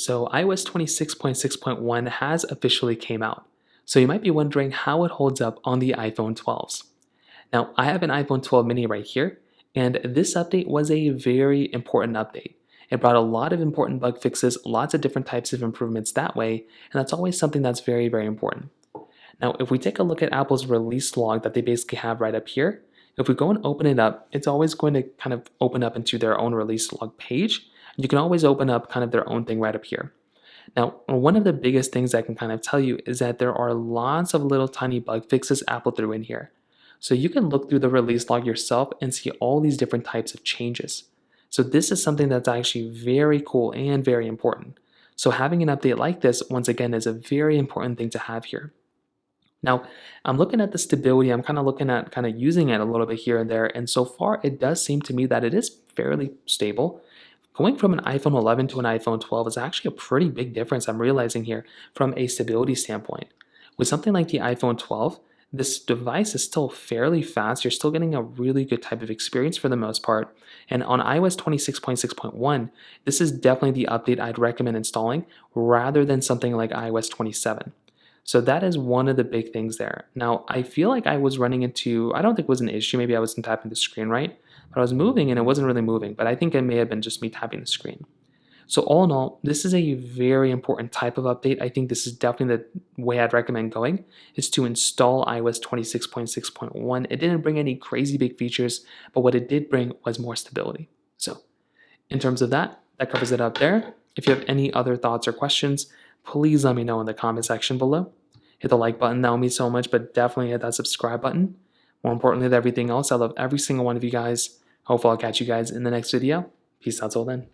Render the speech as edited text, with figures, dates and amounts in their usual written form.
So iOS 26.6.1 has officially came out. So you might be wondering how it holds up on the iPhone 12s. Now, I have an iPhone 12 mini right here, and this update was a very important update. It brought a lot of important bug fixes, lots of different types of improvements that way, and that's always something that's very, very important. Now, if we take a look at Apple's release log that they basically have right up here, if we go and open it up, it's always going to kind of open up into their own release log page. You can always open up kind of their own thing right up here. Now, one of the biggest things I can kind of tell you is that there are lots of little tiny bug fixes Apple threw in here. So you can look through the release log yourself and see all these different types of changes. So this is something that's actually very cool and very important. So having an update like this, once again, is a very important thing to have here. Now, I'm looking at the stability, I'm kind of looking at kind of using it a little bit here and there, and so far it does seem to me that it is fairly stable. Going from an iPhone 11 to an iPhone 12 is actually a pretty big difference I'm realizing here from a stability standpoint. With something like the iPhone 12, this device is still fairly fast. You're still getting a really good type of experience for the most part. And on iOS 26.6.1, this is definitely the update I'd recommend installing rather than something like iOS 27. So that is one of the big things there. Now, I feel like I was running into, I don't think it was an issue, maybe I wasn't tapping the screen right, but I was moving and it wasn't really moving, but I think it may have been just me tapping the screen. So all in all, this is a very important type of update. I think this is definitely the way I'd recommend going, is to install iOS 26.6.1. It didn't bring any crazy big features, but what it did bring was more stability. So in terms of that, that covers it up there. If you have any other thoughts or questions, please let me know in the comment section below. Hit the like button, that will mean so much, but definitely hit that subscribe button. More importantly than everything else, I love every single one of you guys. Hopefully I'll catch you guys in the next video. Peace out till then.